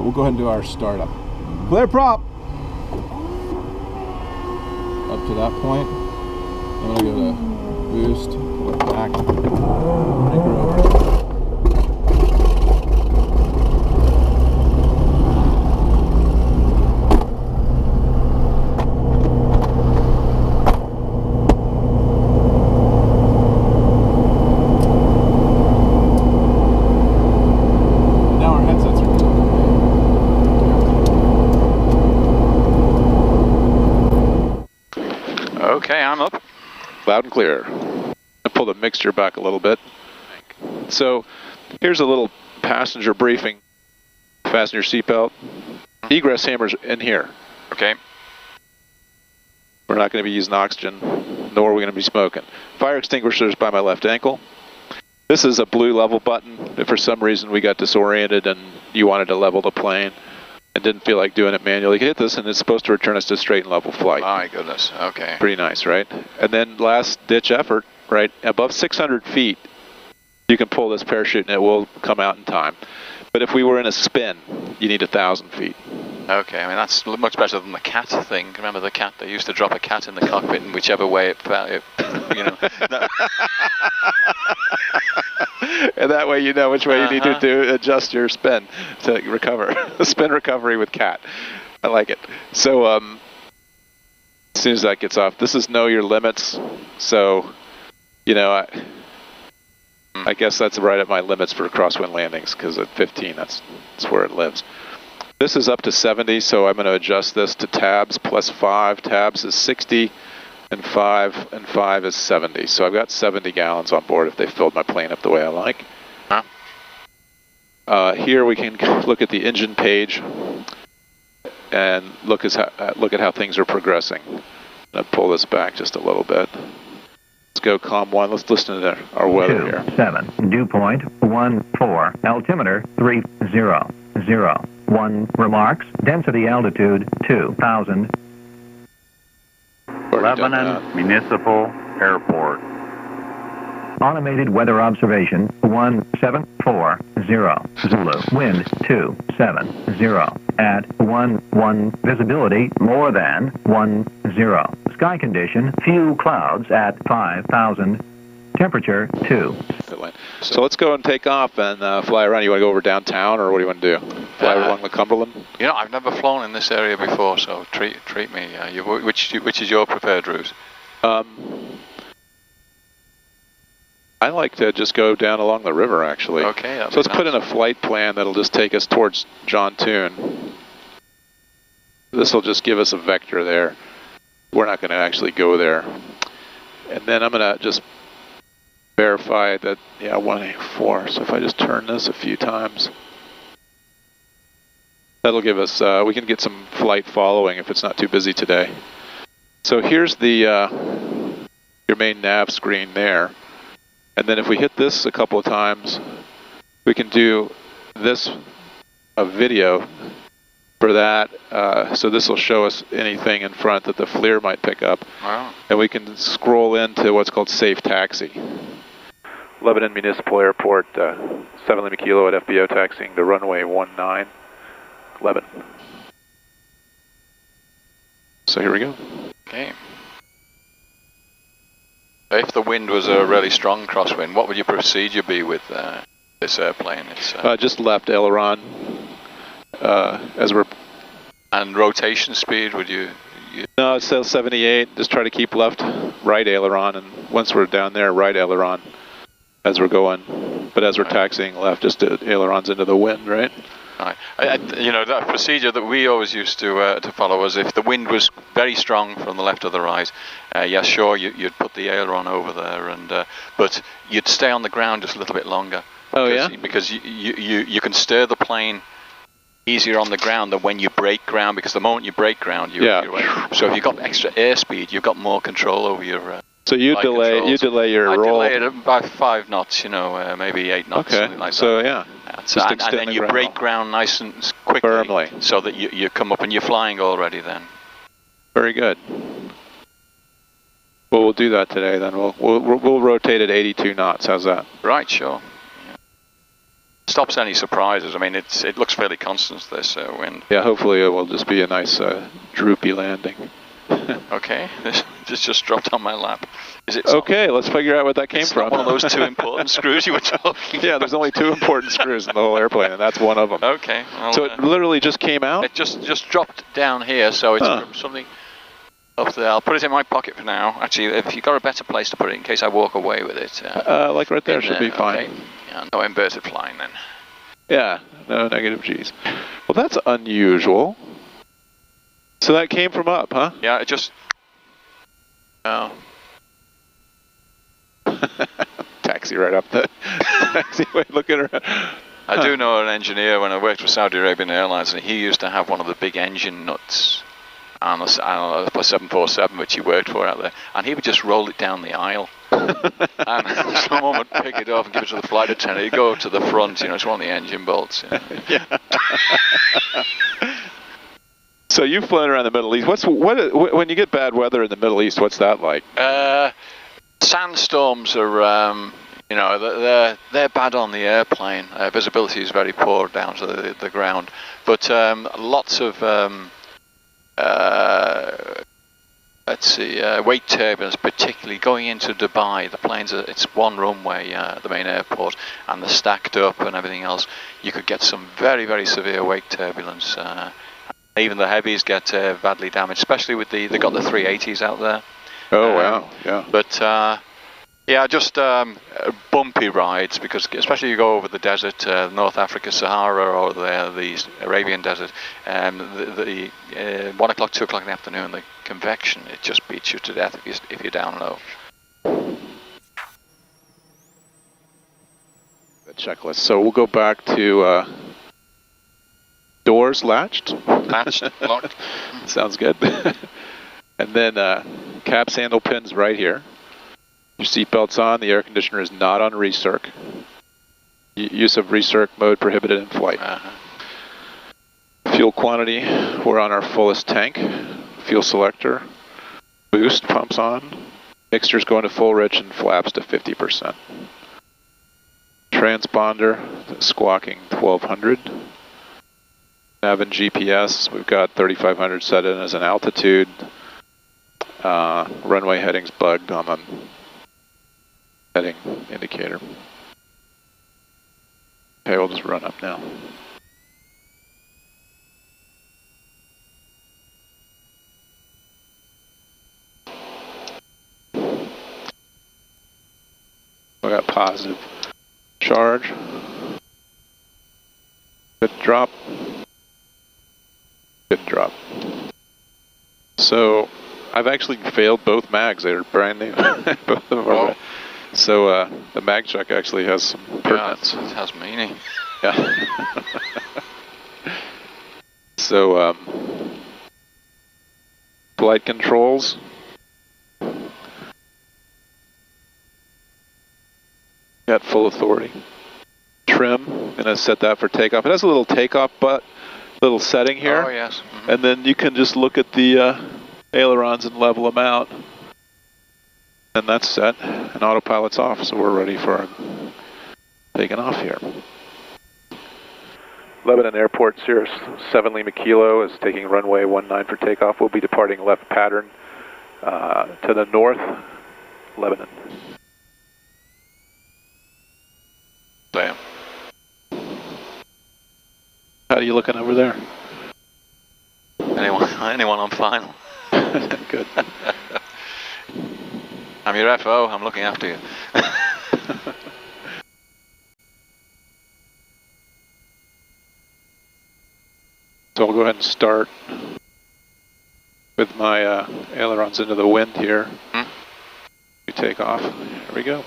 we'll go ahead and do our startup. Clear prop! Up to that point. I'm going to go to boost, pull it back, make her over. Okay, I'm up. Loud and clear. I pull the mixture back a little bit. So here's a little passenger briefing. Fasten your seatbelt. Egress hammer's in here. Okay. We're not going to be using oxygen, nor are we going to be smoking. Fire extinguisher's by my left ankle. This is a blue level button. If for some reason we got disoriented and you wanted to level the plane and didn't feel like doing it manually, you can hit this and it's supposed to return us to straight and level flight. My goodness, okay. Pretty nice, right? And then last ditch effort, right, above 600 feet, you can pull this parachute and it will come out in time. But if we were in a spin, you need 1,000 feet. Okay, I mean that's much better than the cat thing. Remember the cat? They used to drop a cat in the cockpit, and whichever way it fell, you know. And that way you know which way you need to adjust your spin to recover. Spin recovery with cat. I like it. So as soon as that gets off, this is know your limits. So, you know, I guess that's right at my limits for crosswind landings, because at 15, that's where it lives. This is up to 70, so I'm going to adjust this to tabs plus 5. Tabs is 60, and 5 is 70. So I've got 70 gallons on board if they filled my plane up the way I like. Here we can look at the engine page and look at how things are progressing. I'll pull this back just a little bit. Let's go COM 1. Let's listen to our weather here. 27, dew point 14, altimeter 300. 1 remarks, density altitude 2,000. Lebanon Municipal Airport. Automated weather observation 1740. Zulu, wind 270. At 11, visibility more than 10. Sky condition, few clouds at 5,000. Temperature 2. So let's go and take off and fly around. You want to go over downtown, or what do you want to do? Fly along the Cumberland? You know, I've never flown in this area before, so treat me. Which is your preferred route? I like to just go down along the river, actually. Okay. So let's put in a flight plan that'll just take us towards John Toon. This will just give us a vector there. We're not going to actually go there. And then I'm going to just verify that, yeah, 184. So if I just turn this a few times, that'll give us, we can get some flight following if it's not too busy today. So here's the your main nav screen there. And then if we hit this a couple of times, we can do this video for that. So this will show us anything in front that the FLIR might pick up. Wow. And we can scroll into what's called Safe Taxi. Lebanon Municipal Airport, 7 Lima Kilo at FBO taxiing to runway 19, Lebanon. So here we go. Okay. If the wind was a really strong crosswind, what would your procedure be with this airplane? It's just left aileron as we're... And rotation speed, would you... No, it's still 78. Just try to keep left, right aileron, and once we're down there, right aileron as we're going. But as we're taxiing left, just ailerons into the wind, right? Right. You know, that procedure that we always used to follow was if the wind was very strong from the left or the right, yeah, sure, you'd put the aileron over there, and but you'd stay on the ground just a little bit longer. Oh, yeah? Because you can steer the plane easier on the ground than when you break ground, because the moment you break ground, you're so if you've got extra airspeed, you've got more control over your... So you delay your roll. I delay it about 5 knots, you know, maybe 8 knots, something like that. So yeah, and then you break ground nice and quickly, firmly, so that you come up and you're flying already then. Very good. Well, we'll do that today then. We'll rotate at 82 knots. How's that? Right, sure. Yeah. stops any surprises. I mean, it looks fairly constant, this wind. Yeah, hopefully it will just be a nice droopy landing. Okay, this just dropped on my lap. Is it? Okay, let's figure out what that came it's from. Not one of those 2 important screws you were talking Yeah, there's only 2 important screws in the whole airplane, and that's one of them. Okay. Well, so it literally just came out? It just dropped down here, so it's from something up there. I'll put it in my pocket for now. Actually, if you've got a better place to put it in case I walk away with it. Like right there should be fine. Okay. Yeah, no inverted flying then. Yeah, no negative G's. Well, that's unusual. So that came from up, huh? Yeah, it just... Oh. Taxi right up the taxiway, look at her. I do know an engineer when I worked for Saudi Arabian Airlines, and he used to have one of the big engine nuts on a 747, which he worked for out there, and he would just roll it down the aisle. And someone would pick it up and give it to the flight attendant. He'd go to the front, it's one of the engine bolts. Yeah. So you've flown around the Middle East. When you get bad weather in the Middle East, what's that like? Sandstorms are, they're bad on the airplane. Visibility is very poor down to the ground, but lots of wake turbulence, particularly going into Dubai. The planes it's one runway, the main airport, and they're stacked up and everything else. You could get some very, very severe wake turbulence. Even the heavies get badly damaged, especially with they got the 380s out there. Oh wow, yeah. But just bumpy rides, because especially you go over the desert, North Africa, Sahara, or the Arabian desert, the 1 o'clock, 2 o'clock in the afternoon, the convection, it just beats you to death if you're down low. The checklist. So we'll go back to doors latched. Latched, locked. Sounds good. And then caps handle pins right here. Your seatbelt's on. The air conditioner is not on recirc. Use of recirc mode prohibited in flight. Fuel quantity, we're on our fullest tank. Fuel selector. Boost pumps on. Mixture's going to full rich and flaps to 50%. Transponder, squawking 1200. Nav and GPS, we've got 3500 set in as an altitude. Runway headings bugged on the heading indicator. Okay, we'll just run up now. We got positive charge. Good drop. Good drop. So I've actually failed both mags. They're brand new. Both of them are. So the mag check actually has some pertinence. Yeah, it has meaning. Yeah. So flight controls. Got full authority. Trim, gonna set that for takeoff. It has a little takeoff little setting here. Oh yes. Mm-hmm. And then you can just look at the ailerons and level them out. And that's set, and autopilot's off, so we're ready for taking off here. Lebanon Airport, Cirrus 7 Lima Kilo is taking runway 19 for takeoff. We'll be departing left pattern to the north, Lebanon. Damn. How are you looking over there? Anyone on final. Good. I'm your FO, I'm looking after you. So I'll go ahead and start with my ailerons into the wind here. We take off. Here we go.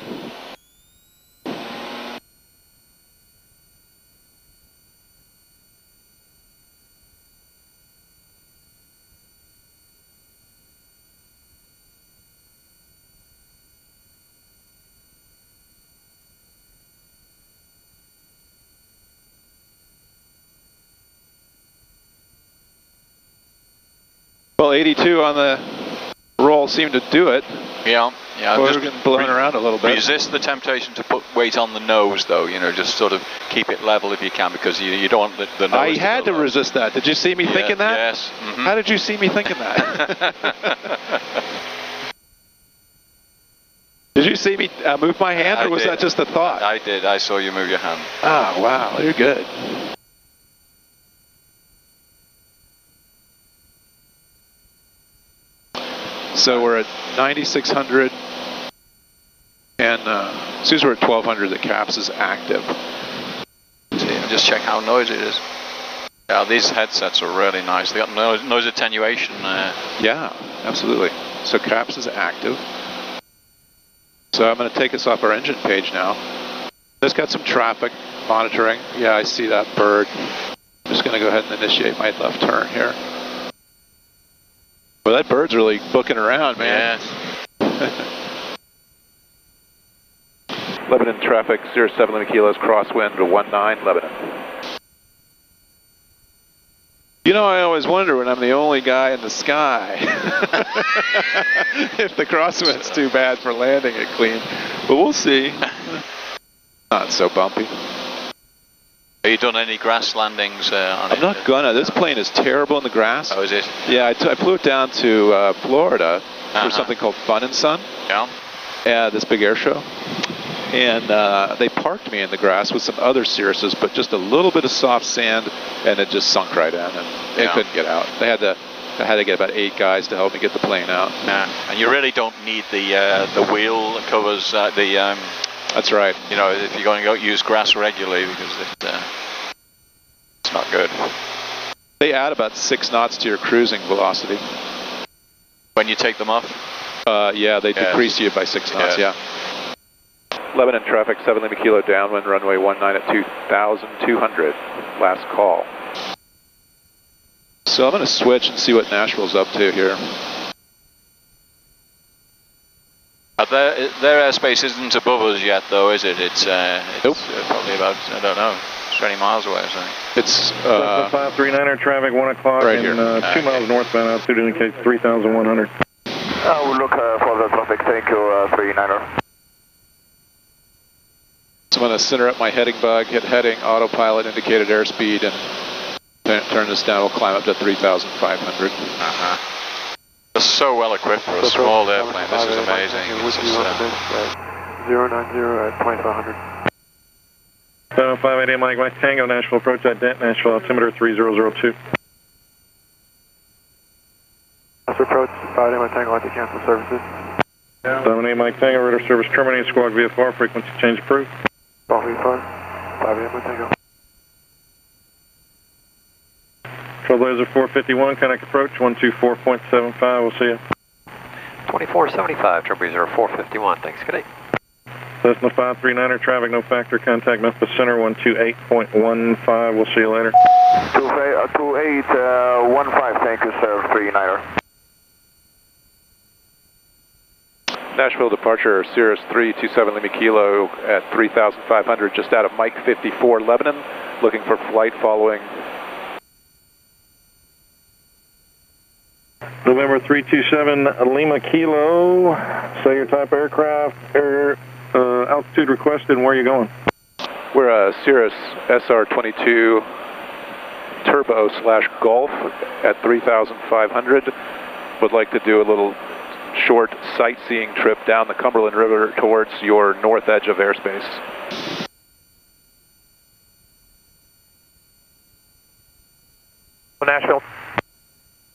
Well, 82 on the roll. all seem to do it. Yeah, yeah. Well, Just we're getting blown around a little bit. Resist the temptation to put weight on the nose, though. You know, just sort of keep it level if you can, because you don't want the nose. I had to resist that. Did you see me thinking that? Yes. Mm-hmm. How did you see me thinking that? Did you see me move my hand, or was that just a thought? I did. I saw you move your hand. Oh, wow. You're good. So we're at 9,600, and as soon as we're at 1,200, the CAPS is active. Just check how noisy it is. Yeah, these headsets are really nice. They got noise attenuation. Yeah, absolutely. So CAPS is active. So I'm going to take us off our engine page now. It's got some traffic monitoring. Yeah, I see that bird. I'm just going to go ahead and initiate my left turn here. Well, that bird's really booking around, man. Yes. Lebanon traffic, 07 Lima Kilos, crosswind to 19 Lebanon. You know, I always wonder when I'm the only guy in the sky if the crosswind's too bad for landing it clean. But we'll see. Not so bumpy. Have you done any grass landings on it? I'm not gonna. This plane is terrible in the grass. Oh, is it? Yeah, I flew it down to Florida for something called Fun and Sun. Yeah. This big air show. And they parked me in the grass with some other Cirruses, but just a little bit of soft sand, and it just sunk right in, and it couldn't get out. I had to get about 8 guys to help me get the plane out. Yeah. And you really don't need the wheel covers. That's right. You know, if you're going to use grass regularly, because it's not good. They add about 6 knots to your cruising velocity. When you take them off? Yeah, they decrease you by 6 knots, yeah. Lebanon traffic, 7 Lima Kilo downwind, runway 19 at 2,200. Last call. So I'm going to switch and see what Nashville's up to here. Their airspace isn't above us yet, though, is it? It's nope. Probably about, I don't know, 20 miles away or something. It's 539er traffic, 1 o'clock, right and here. 2 miles northbound, altitude indicates 3,100. We'll look for the traffic, thank you, 39er. So I'm going to center up my heading bug, hit heading, autopilot, indicated airspeed, and turn this down. We'll climb up to 3,500. It's so well equipped for a small airplane. This is amazing. 090 at 2,500. 58 Mike Mike Tango, Nashville approach at DET, Nashville altimeter 3002. That's approach, 58 Mike Tango, to cancel services. 78 Mike Tango, radar service terminated, squawk VFR, frequency change approved. Squawk VFR, 58 Mike Tango. Trailblazer 451, connect approach, 124.75, we'll see you. 2475, Trailblazer 451, thanks, good day. Cessna 539er, traffic no factor, contact Memphis Center, 128.15, we'll see you later. 2815, thank you, sir, 39er. Nashville departure, Cirrus 327 Lima Kilo at 3,500, just out of Mike 54 Lebanon, looking for flight following. November 327 Lima Kilo, say your type of aircraft, altitude requested, and where are you going? We're a Cirrus SR22 Turbo / Golf at 3,500. Would like to do a little short sightseeing trip down the Cumberland River towards your north edge of airspace. Nashville.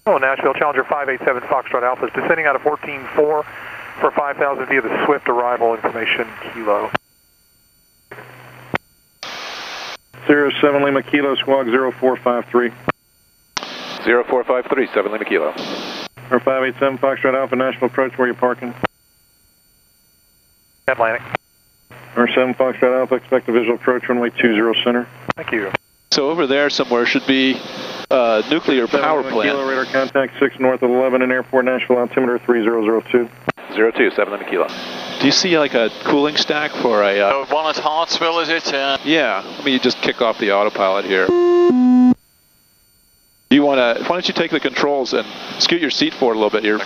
Oh, Nashville, Challenger 587 Foxtrot Alpha is descending out of 14.4 for 5,000 via the Swift arrival information Kilo. Cirrus 7 Lima Kilo, squawk 0453. 0453, 7 Lima Kilo. Or 587 Foxtrot Alpha, Nashville approach, where you parking? Atlantic. Or 7 Foxtrot Alpha, expect a visual approach, runway 20 center. Thank you. So over there somewhere should be nuclear power plant. Kilo, radar contact 6 north of Lebanon Airport, Nashville altimeter 3002. 02, 7 Lima Kilo. Do you see like a cooling stack for a... one at Hartsville, is it? Yeah, let me just kick off the autopilot here. You wanna? Why don't you take the controls and scoot your seat forward a little bit? You're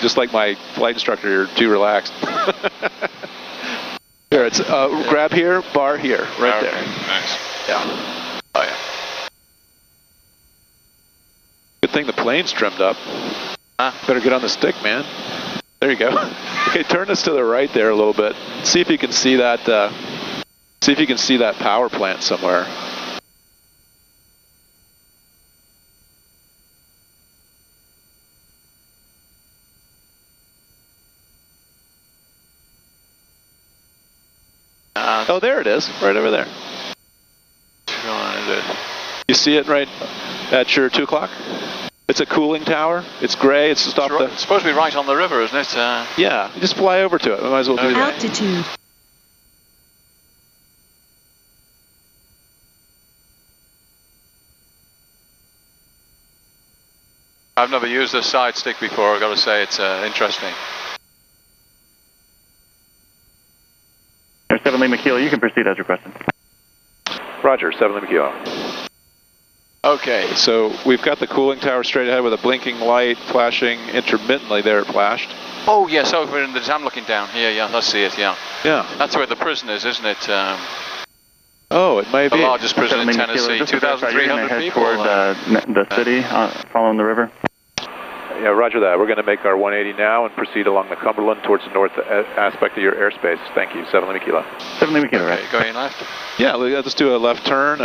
just like my flight instructor. You're too relaxed. Here, it's grab here, bar here, right there. Nice. Yeah. Oh yeah. Good thing the plane's trimmed up. Better get on the stick, man. There you go. Okay, turn this to the right there a little bit. See if you can see that. See if you can see that power plant somewhere. Oh, there it is, right over there. You see it right at your 2 o'clock? It's a cooling tower. It's gray. It's just off the... It's supposed to be right on the river, isn't it? Yeah, you just fly over to it. We might as well do that. Altitude. I've never used this side stick before. I've got to say it's interesting. There's 7 Lima Kilo. You can proceed as requested. Roger, 7 Lima Kilo. Okay, so we've got the cooling tower straight ahead with a blinking light flashing intermittently. There it flashed. Oh, yes, over in the... I'm looking down here, yeah, I see it, yeah. Yeah. That's where the prison is, isn't it? Oh, it might be. The largest prison in Tennessee, 2,300 people. Toward the city, following the river. Yeah, roger that. We're going to make our 180 now and proceed along the Cumberland towards the north aspect of your airspace. Thank you, 7 Lima Kilo. 7 Lima Kilo, right? Going left? Yeah, let's do a left turn.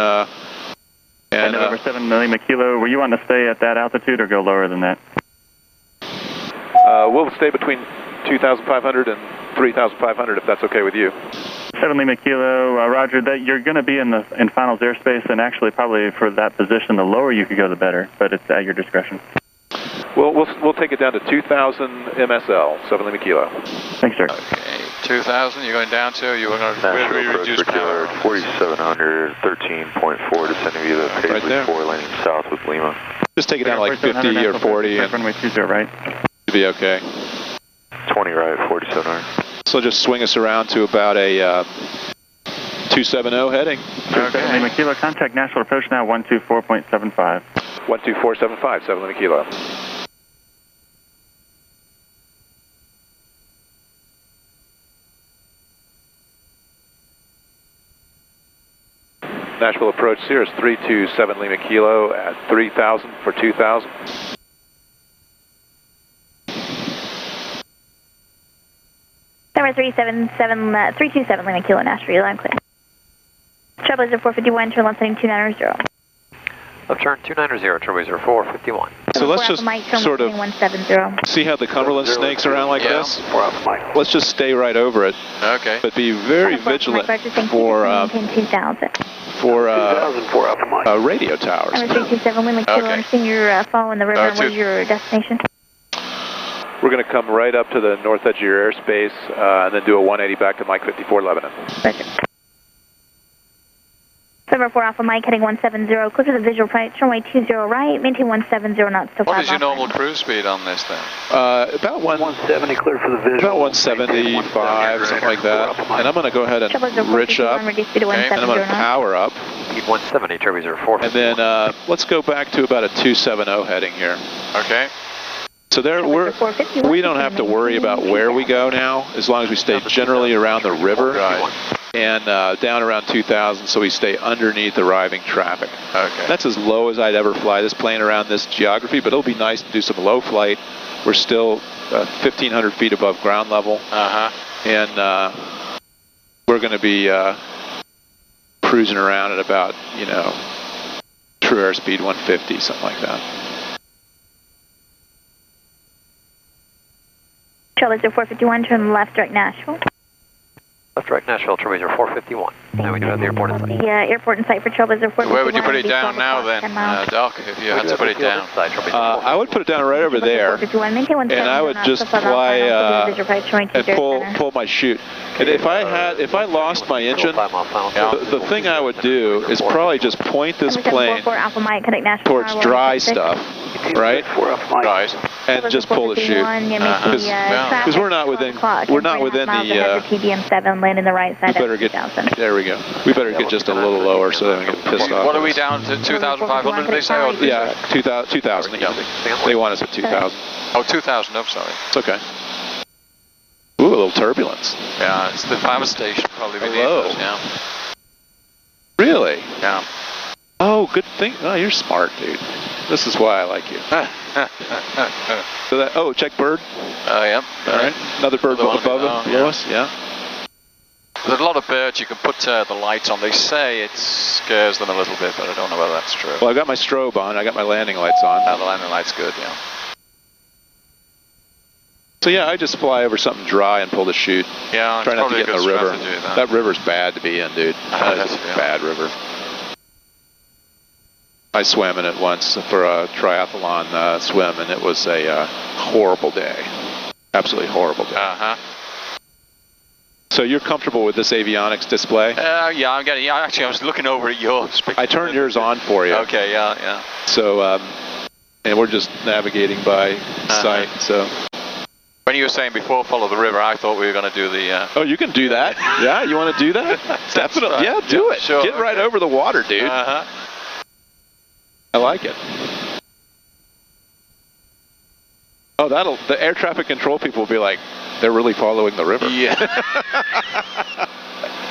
And November 7 Lima Kilo, were you wanting to stay at that altitude or go lower than that? We'll stay between 2,500 and 3,500 if that's okay with you. 7 Lima Kilo, Roger, that you're going to be in finals airspace, and actually probably for that position, the lower you could go, the better, but it's at your discretion. Well, we'll take it down to 2,000 MSL, 7 Lima Kilo. Thanks, sir. Okay, 2,000, you're going down to, you're going to reduce power. 4,700, 13.4, descending via the Paisley 4, landing south with Lima. Just take it down like 50 or 40. And runway 20 right. Should be okay. 20 right, 4,700. So just swing us around to about a 270 heading. Okay. Lima Kilo, contact Nashville approach now, 124.75. 12475, 7 Lima Kilo. Nashville approach, Cirrus 327 Lima Kilo at 3,000 for 2,000. Number 327 Lima Kilo, Nashville, line clear. Trailblazer 451, turn left heading 290. Left turn 290, Trailblazer 451. So let's just sort of see how the Cumberland snakes around like this. Let's just stay right over it. Okay. But be very vigilant for radio towers. Number 327 Lima Kilo, understand you're following the river, and what is your destination? We're going to come right up to the north edge of your airspace and then do a 180 back to Mike 54 Lebanon. Roger. Number 4 Alpha Mike heading 170, close to the visual right, runway 20 right, maintain 170 knots to 5. What is your normal cruise speed on this then? About 170 clear for the visual. About 175, something like that. And I'm going to go ahead and rich up, and I'm going to power up. Speed 170, Trailblazer 451. And then let's go back to about a 270 heading here. Okay. So there, we don't have to worry about where we go now, as long as we stay generally around the river and down around 2,000, so we stay underneath arriving traffic. Okay. That's as low as I'd ever fly this plane around this geography, but it'll be nice to do some low flight. We're still 1,500 feet above ground level, and we're going to be cruising around at about, true airspeed 150, something like that. Trailblazer 451, turn left, direct Nashville. Left direct Nashville, Trailblazer 451. Now we do have the airport in sight. The airport in sight for Trailblazer 451. Where would you put it down now then, Doc, if you had to put it down? I would put it down right over there, and I would just fly and pull my chute. And if I lost my engine, the thing I would do is probably just point this plane towards dry stuff, right? And just pull the chute, because we're not within the land in the right side. We better get, there we go. We better get just a little lower so they don't get pissed off. What are we down to, 2,500 they say? Yeah, 2,000. They want us at 2,000. Oh, 2,000, I'm sorry. It's okay. Ooh, a little turbulence. Yeah, it's the power station probably. Hello. Yeah. Really? Yeah. Oh, good thing. Oh, you're smart, dude. This is why I like you. So that, oh, check bird. Yeah. All right. Another bird above us. Yeah. There's a lot of birds. You can put the lights on. They say it scares them a little bit, but I don't know whether that's true. Well, I got my strobe on. I got my landing lights on. The landing light's good, yeah. So yeah, I just fly over something dry and pull the chute. Yeah, try not to get in the river. That. That river's bad to be in, dude. That is a bad river. I swam in it once for a triathlon swim, and it was a horrible day. Absolutely horrible day. Uh-huh. So you're comfortable with this avionics display? Yeah, I'm getting. Yeah, actually, I was looking over at yours. I turned yours on for you. Okay, yeah. So, and we're just navigating by sight. So. When you were saying before follow the river, I thought we were going to do the... Oh, you can do that? Yeah, you want to do that? Definitely. Right. Yeah, do it. Sure. Get right over the water, dude. Uh-huh. I like it. Oh, the air traffic control people will be like, they're really following the river. Yeah.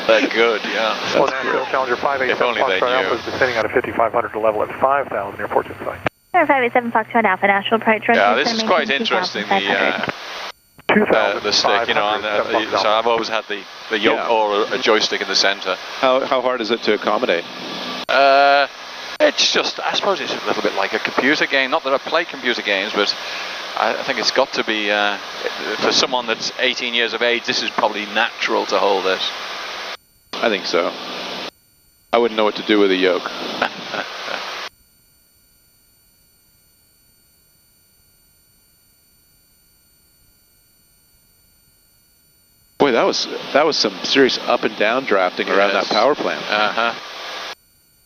They're good, yeah. Well, Nashville Challenger 587 Foxtrot Alpha is descending out of 5,500 to level at 5,000 near Fortune site. 587 Foxtrot Alpha, Nashville approach. Yeah, this is quite interesting, the stick, you know, on so I've always had the yoke or a joystick in the center. How hard is it to accommodate? It's just, I suppose it's a little bit like a computer game. Not that I play computer games, but I think it's got to be, for someone that's 18 years of age, this is probably natural to hold this. I think so. I wouldn't know what to do with a yoke. Boy, that was some serious up and down drafting around that power plant. Uh-huh.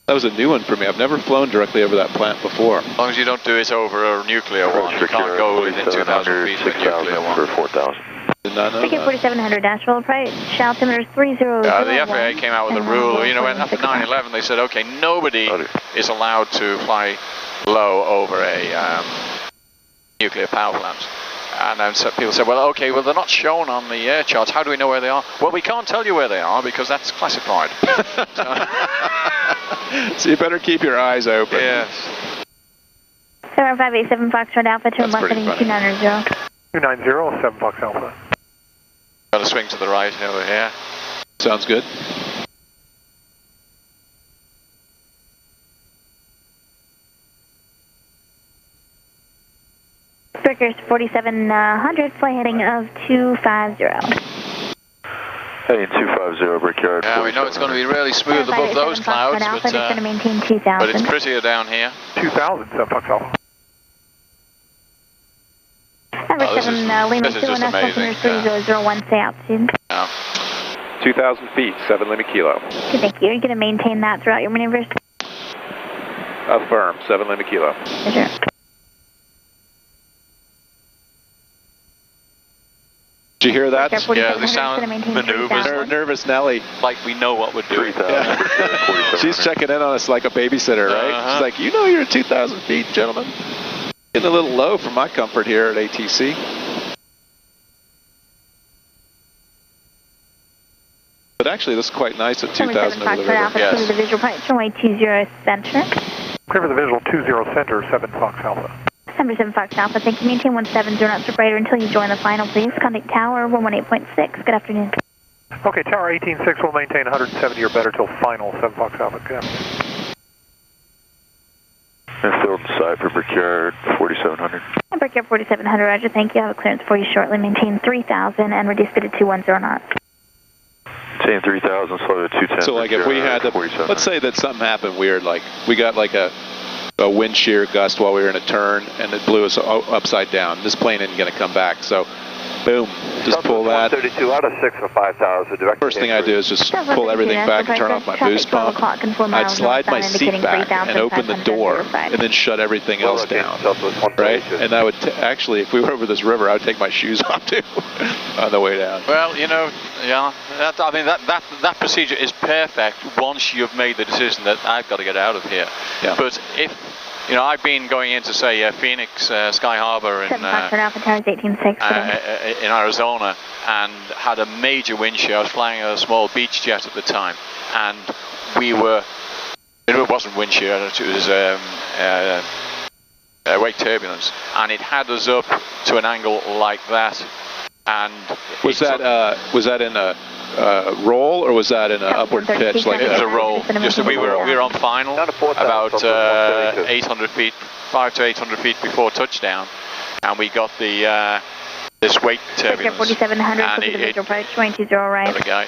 That was a new one for me. I've never flown directly over that plant before. As long as you don't do it over a nuclear one, you can't go within 2,000 feet of a nuclear one. For 4,000. Did not know Ticket that. 4700 Nashville approach. Altimeter 3001. The FAA came out with a rule. You know, after 9/11, they said, okay, nobody is allowed to fly low over a nuclear power plant. And then people said, well, okay, well, they're not shown on the air charts. How do we know where they are? Well, we can't tell you where they are because that's classified. So you better keep your eyes open. Yes. 587 Foxtrot Alpha, turn left heading 290. 290, 7 Fox Alpha. Got to swing to the right over here. Sounds good. Breakers 4700, flight heading of 250. Heading 250, Brickyard. Yeah, we know it's going to be really smooth above those clouds, but it's going to maintain 2,000. But it's prettier down here. 2,000, 7 Fox Alpha. Number 7, Lima Kilo, Nashville 3001, stay altitude. Yeah. 2,000 feet, 7 Lima Kilo. Okay, thank you. Are you going to maintain that throughout your maneuvers? Affirm, 7 Lima Kilo. Sure. Did you hear that? Yeah, they sound maneuvers. Nervous Nelly. Like we know what we're doing. Yeah. She's checking in on us like a babysitter, right? She's like, you know you're at 2,000 feet, gentlemen. Getting a little low for my comfort here at ATC. But actually, this is quite nice at 2,000 over the river. Alpha, yes. The visual point, runway 20 center. Clear for the visual 20 center, 7 Fox Alpha. Number 7 Fox Alpha, thank you. Maintain 17 knots or greater until you join the final, please. Contact tower 118.6. Good afternoon. Okay, tower 18.6 will maintain 170 or better till final, 7 Fox Alpha. Good afternoon. Field Cypher, Brickyard 4700. Brickyard 4700, roger, thank you. I have a clearance for you shortly. Maintain 3,000 and reduce speed to 210 knots. Maintain 3,000, slow to 210. So like if we had to, let's say that something happened weird, like we got like a wind shear gust while we were in a turn and it blew us upside down. This plane isn't going to come back. So Boom. Just pull that. 32 out of 6 for 5,000. First thing I do is just pull everything back and turn off my boost pump. I'd slide my seat back and open the door and then shut everything else down. Right? And I would actually, if we were over this river, I would take my shoes off too on the way down. Well, you know, yeah, I mean that procedure is perfect once you've made the decision that I've got to get out of here. Yeah. But if you know, I've been going into, say, Phoenix, Sky Harbor in Arizona, and had a major wind shear. I was flying a small beach jet at the time, and we were, it wasn't wind shear, it was wake turbulence, and it had us up to an angle like that. And was that in a roll, or was that in an upward pitch? Like it was a roll. Just we were on final about 800 feet, 500 to 800 feet before touchdown, and we got the this wake turbulence. 4700 for the visual approach, 220 right. The guy.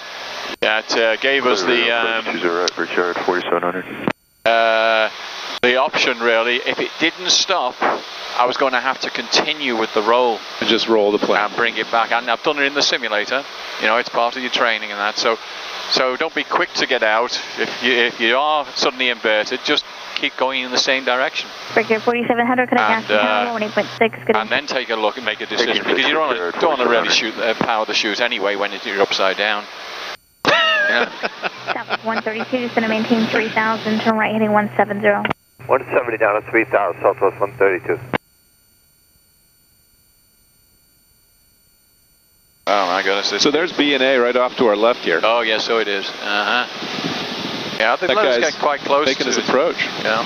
Yeah, it gave us the 4700. The option really. If it didn't stop, I was going to have to continue with the roll. And just roll the plane. And bring it back. And I've done it in the simulator. You know, it's part of your training and that. So don't be quick to get out. If you are suddenly inverted, just keep going in the same direction. Breaker 4700, connect gas to 1.6. And then take a look and make a decision, because you don't want to really power the chute anyway when you're upside down. Yeah. Southwest 132, just going to maintain 3000, turn right heading 170. 170 down to 3000, Southwest 132. Oh my goodness. So there's B&A right off to our left here. Oh yeah, so it is. Yeah, they let us get quite close making to his approach. Yeah.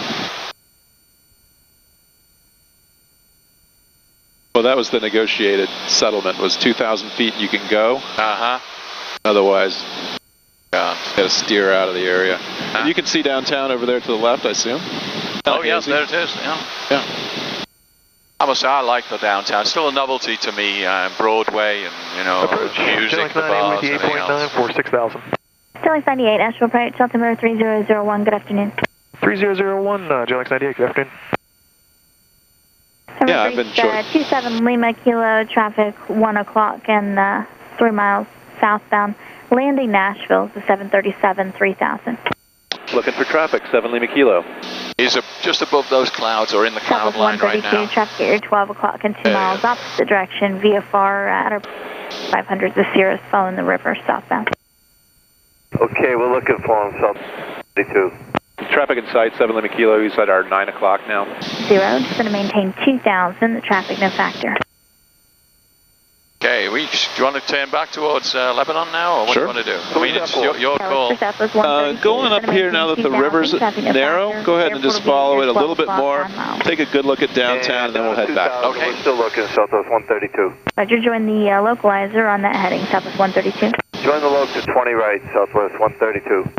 Well, that was the negotiated settlement, was 2,000 feet you can go. Otherwise, got to steer out of the area. And you can see downtown over there to the left, I assume. Oh yeah, there it is. Yeah. I must say, I like the downtown. It's still a novelty to me. Broadway and music, the bars, everything else. For 6,000. Sterling 98, Nashville approach, altimeter 3001. Good afternoon. 3001, Sterling 98. Good afternoon. Yeah, I've been 27 Lima Kilo traffic 1 o'clock and 3 miles southbound. Landing Nashville is the 737 3000. Looking for traffic, 7 Lima Kilo. He's just above those clouds or in the cloud line right now. Traffic at your 12 o'clock and 2 miles opposite direction VFR at our 500 the Cirrus following the river southbound. Okay, we're looking for him, South 32. Traffic in sight, 7 Lima Kilo. He's at our 9 o'clock now. 0, just going to maintain 2,000. The traffic no factor. Okay, do you want to turn back towards Lebanon now, or what do you want to do? I mean, it's your call. Going up here now that the river's narrow, go ahead and just follow it a little bit more. Take a good look at downtown, and then we'll head back. Okay. We're still looking, Southwest 132. Roger, join the localizer on that heading, Southwest 132. Join the loc to 20 right, Southwest 132.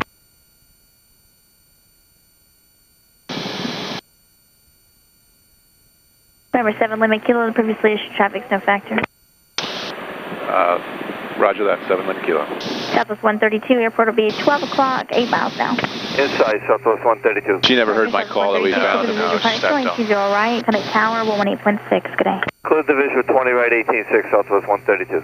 Number 7 Lima Kilo, the previously issued traffic's no factor. Roger that, 7 Lima Kilo. Southwest 132, airport will be 12 o'clock, 8 miles now. Inside, Southwest 132. She never heard my call that we found. Going 20 right, connect tower, 118.6, good day. Clear division 20 right, 18.6, Southwest 132.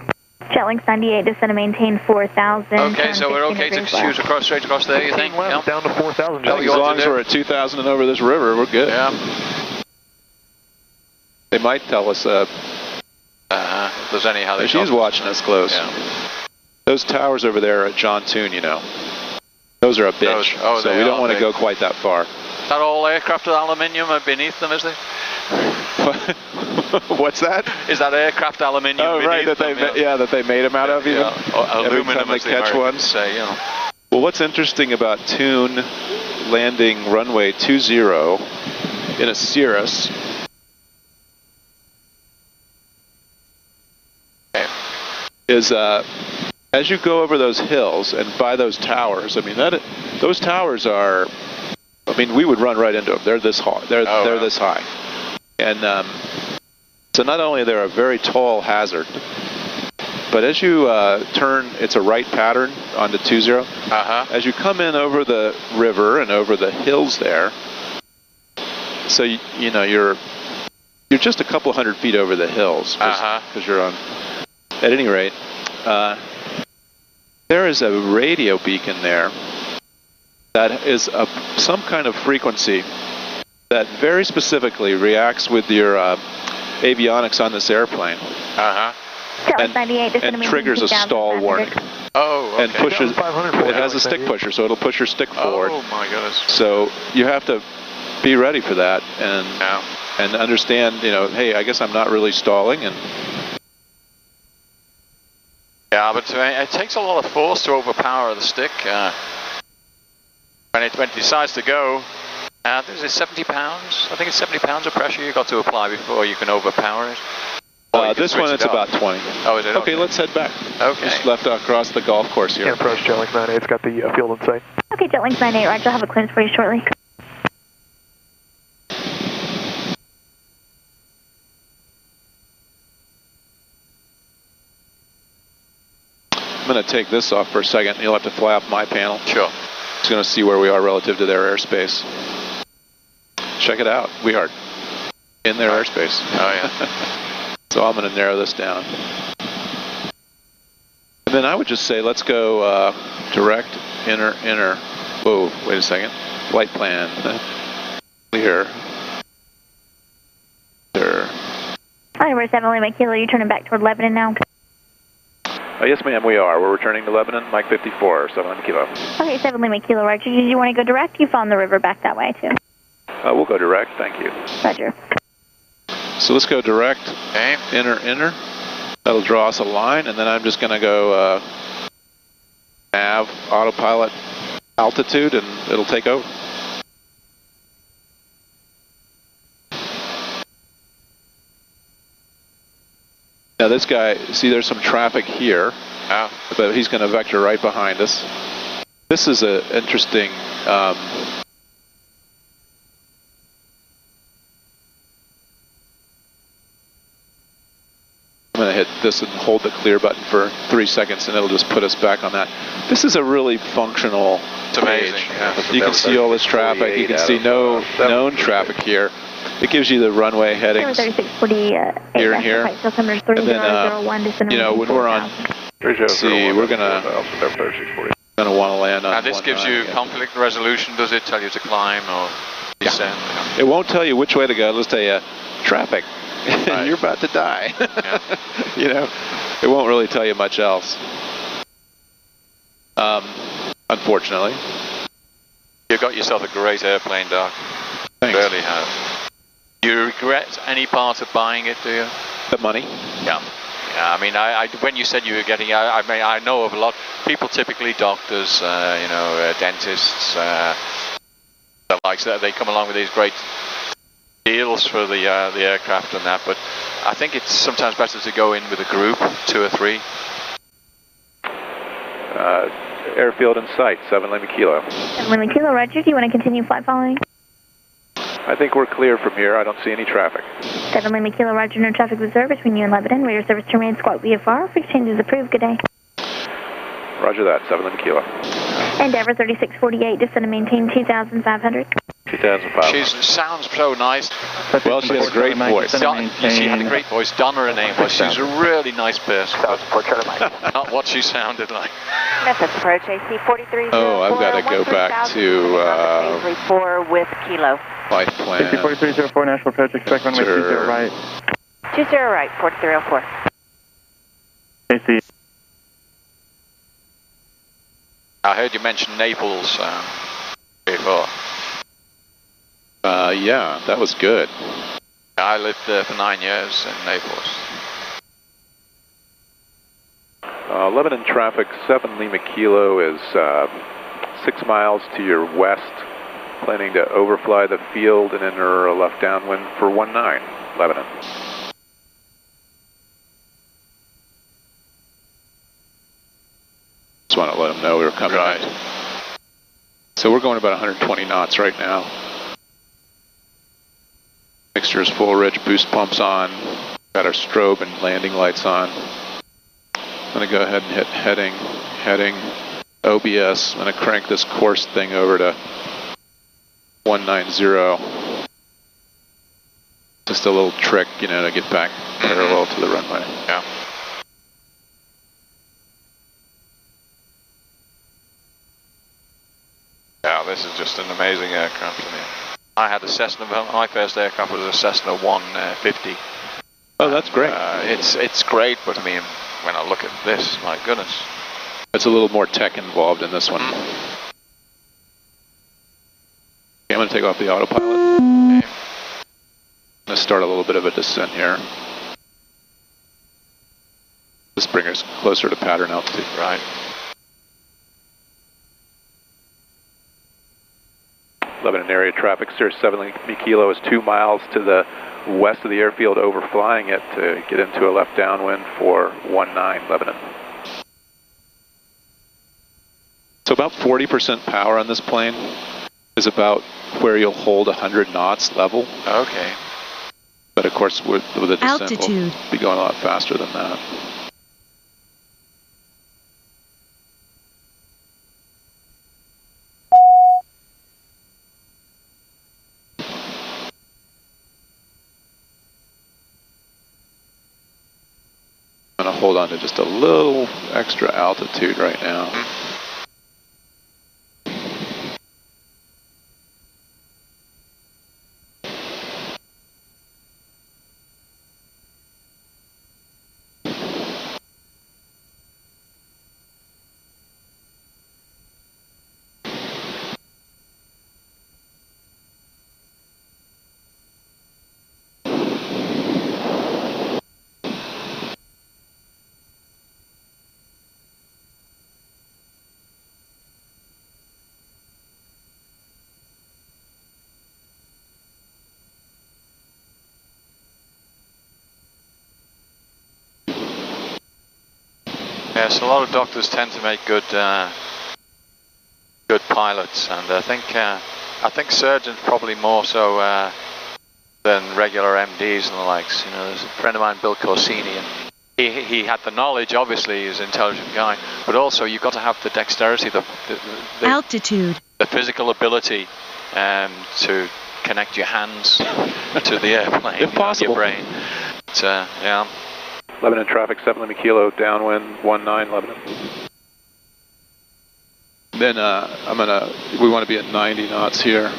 Jetlink 98, just going to maintain 4,000. Okay, so we're okay to shoot straight across there, you think? Left, down to 4,000. As long as we're at 2,000 and over this river, we're good. Yeah. They might tell us if there's any how they she's watching us close. Yeah. Those towers over there are at John Toon, Those are a bitch, so we don't want to go quite that far. Is that all aircraft with aluminium beneath them, is it? What's that? Is that aircraft aluminium? Oh, right, that they made them out of, even? Aluminum, they catch one. Say, Well, what's interesting about Toon landing runway 20 in a Cirrus is as you go over those hills and by those towers, those towers are, we would run right into them. They're this high. They're this high. And so not only they're a very tall hazard, but as you turn, it's a right pattern onto 20. As you come in over the river and over the hills there, so you're just a couple hundred feet over the hills because you're on. at any rate, there is a radio beacon there that is some kind of frequency that very specifically reacts with your avionics on this airplane. And triggers a stall warning. Oh, okay. And pushes. It has a stick pusher, so it'll push your stick forward. Oh my goodness! So you have to be ready for that and understand. You know, hey, I guess I'm not really stalling, and yeah, but it takes a lot of force to overpower the stick. When it decides to go, is it 70 pounds? I think it's 70 pounds of pressure you've got to apply before you can overpower it. This one, it's about 20. Oh, is it? Okay, let's head back. Okay. Just left across the golf course here. Can't approach Jetlink 98. It's got the field in sight. Okay, Jetlink 98, Roger. I'll have a clearance for you shortly. I'm going to take this off for a second. You'll have to fly off my panel. Sure. Just going to see where we are relative to their airspace. Check it out. We are in their airspace. Oh, yeah. So I'm going to narrow this down. And then I would just say, let's go direct, inner. Whoa, wait a second. Flight plan. Clear. There. Hi, we're 7 Lima Kilo. You're turning back toward Lebanon now. Yes, ma'am, we are. We're returning to Lebanon, Mike 54, 7 Kilo. Okay, 7 Lima Kilo, Roger. Did you want to go direct? You follow the river back that way, too. We'll go direct, thank you. Roger. So let's go direct, inner. That'll draw us a line, and then I'm just going to go nav, autopilot, altitude, and it'll take over. Now this guy, see there's some traffic here, but he's going to vector right behind us. This is an interesting I'm going to hit this and hold the clear button for 3 seconds, and it'll just put us back on that. This is a really functional It's amazing. page. Yeah. You can see all this traffic. You can see no known traffic here. It gives you the runway headings here and here. And then, you know, when we're on, see, we're going to want to land on. And this gives you conflict resolution. Does it tell you to climb or descend? Yeah. It won't tell you which way to go. Let's tell you traffic. Right. You're about to die. Yeah. You know, it won't really tell you much else. Unfortunately. You got yourself a great airplane, Doc. Thanks. You really have. Do you regret any part of buying it, do you? The money? Yeah. Yeah, I mean, when you said you were getting, I know of a lot, people typically doctors, you know, dentists, the likes that, they come along with these great deals for the aircraft and that, but I think it's sometimes better to go in with a group, 2 or 3. Airfield in sight, 7 Lima Kilo. 7 Lima Kilo, Roger. Do you want to continue flight following? I think we're clear from here. I don't see any traffic. 7 Lima Kilo, Roger. No traffic observed between you and Lebanon. Radio service to remain squawk VFR. Fixed change is approved. Good day. Roger that, 7 Lima Kilo. Endeavour 3648, descend and maintain 2,500. 2,500. She sounds so nice. Well, she has a great voice. She had a great voice. Donna, her name was. She's a really nice person, but not what she sounded like. Memphis approach AC 43. Oh, I've got to go back to 4 with Kilo. Flight plan. AC 4304, Nashville approach, expect runway 20 right. 20 right, 4304. AC. I heard you mention Naples before. Yeah, that was good. I lived there for 9 years in Naples. Lebanon traffic, 7 Lima Kilo is 6 miles to your west, planning to overfly the field and enter a left downwind for 19, Lebanon. Just want to let them know we were coming. Right. So we're going about 120 knots right now. Mixture is full rich, boost pumps on, got our strobe and landing lights on. I'm going to go ahead and hit heading, OBS. I'm going to crank this course thing over to 190. Just a little trick, you know, to get back parallel to the runway. Yeah. planes are just an amazing aircraft. I mean, I had a Cessna, my first aircraft was a Cessna 150. Oh, that's great. It's great, but I mean, when I look at this, my goodness. It's a little more tech involved in this one. Okay, I'm going to take off the autopilot. Okay. I'm going to start a little bit of a descent here. Just bring us closer to pattern altitude. Right. Lebanon area traffic, Cirrus 7 Kilo is 2 miles to the west of the airfield, overflying it to get into a left downwind for 19 Lebanon. So about 40% power on this plane is about where you'll hold 100 knots level. Okay. But of course, with the descent, altitude, we'll be going a lot faster than that. I'm going to hold on to just a little extra altitude right now. Yes, a lot of doctors tend to make good good pilots, and I think surgeons probably more so than regular MDs and the likes. You know, there's a friend of mine, Bill Corsini, and he had the knowledge. Obviously, he's an intelligent guy, but also you've got to have the dexterity, the altitude, the physical ability to connect your hands to the airplane, if possible, your brain. But, yeah. Lebanon traffic, 7 Kilo, downwind, 19 Lebanon. Then we want to be at 90 knots here.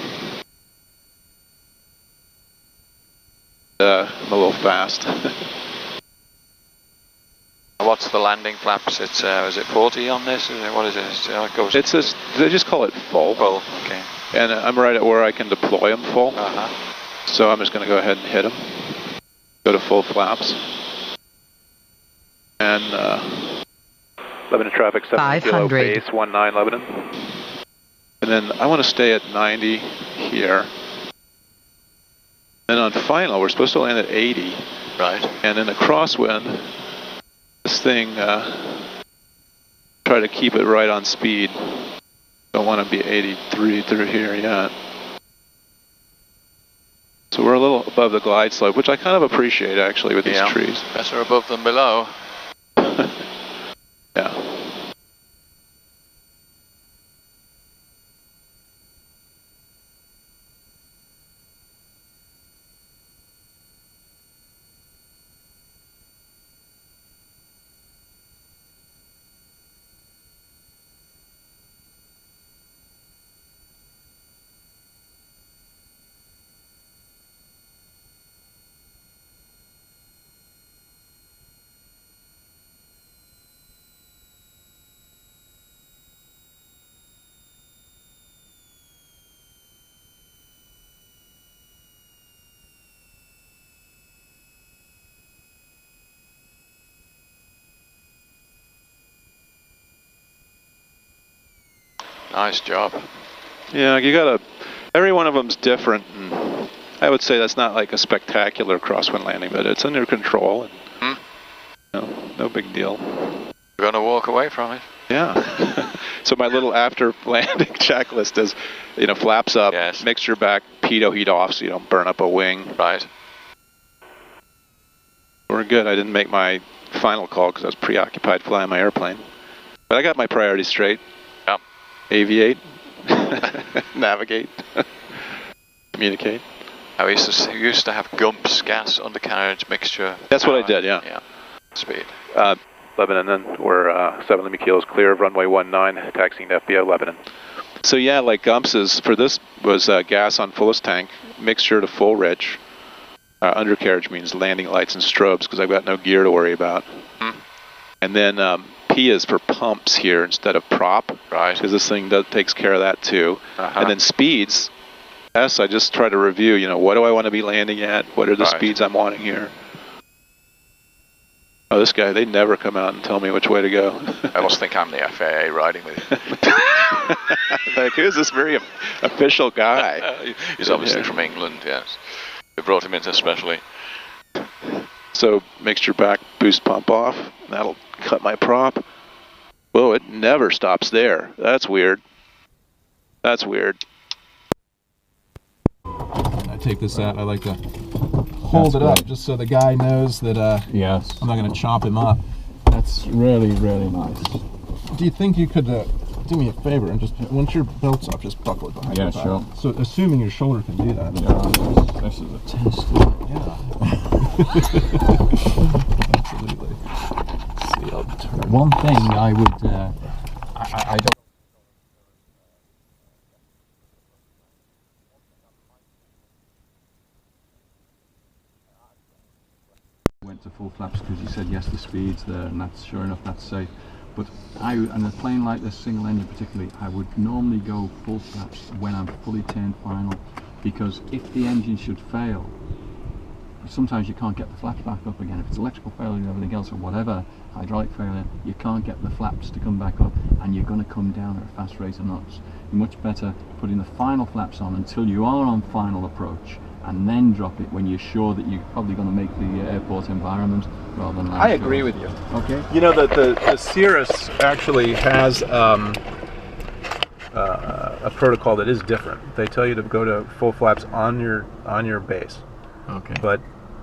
I'm a little fast. What's the landing flaps? It's is it 40 on this? What is it? It's just, they just call it full. Full, okay. And I'm right at where I can deploy them full. Uh-huh. So I'm just going to go ahead and hit them. Go to full flaps. And Lebanon traffic, 7 Kilo, base, 19 Lebanon. And then I want to stay at 90 here. And on final, we're supposed to land at 80. Right. And in a crosswind, this thing, try to keep it right on speed. Don't want to be 83 through here yet. So we're a little above the glide slope, which I kind of appreciate actually with these trees. Better above than below. Yeah. Nice job. Yeah, you gotta, every one of them's different, and I would say that's not like a spectacular crosswind landing, but it's under control, and no big deal. We're gonna walk away from it. Yeah. So my little after landing checklist is, flaps up, mixture back, pitot heat off so you don't burn up a wing. Right. We're good. I didn't make my final call because I was preoccupied flying my airplane. But I got my priorities straight. Yep. Aviate, navigate, communicate. I used to have GUMPS, gas undercarriage mixture. That's what I did, yeah. Yeah. Speed. Lebanon, then we're 7 Lima Kilos clear of runway 19, taxiing to FBO Lebanon. So yeah, like Gumps's, for this was gas on fullest tank, mixture to full rich. Undercarriage means landing lights and strobes because I've got no gear to worry about. And then P is for pumps here instead of prop. Right. Because this thing takes care of that too. And then speeds. S, I just try to review, you know, what do I want to be landing at? What are the speeds I'm wanting here? Oh, this guy, they never come out and tell me which way to go. I almost think I'm the FAA riding with you. Like, who's this very official guy? He's obviously from England, yes. We brought him in especially. So, mixture back, boost pump off. That'll cut my prop. Whoa, it never stops there. That's weird. That's weird. When I take this out, I like to hold it up just so the guy knows that yes, I'm not going to chop him up. That's really, really nice. Do you think you could do me a favor and just, once your belt's off, just buckle it behind your back? Sure. So, assuming your shoulder can do that. Yeah, this is a test. Yeah. Absolutely. See, I'll turn. One thing I would, I don't. Went to full flaps because you said yes, the speed's there, and that's sure enough, that's safe. But on a plane like this, single engine particularly, I would normally go full flaps when I'm fully turned final, because if the engine should fail, sometimes you can't get the flaps back up again. If it's electrical failure and everything else or whatever, hydraulic failure, you can't get the flaps to come back up, and you're going to come down at a fast rate of knots. You're much better putting the final flaps on until you are on final approach, and then drop it when you're sure that you're probably going to make the airport environment rather than land. I agree with you. Okay. You know, the Cirrus actually has a protocol that is different. They tell you to go to full flaps on your base. Okay. But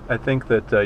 I think that you're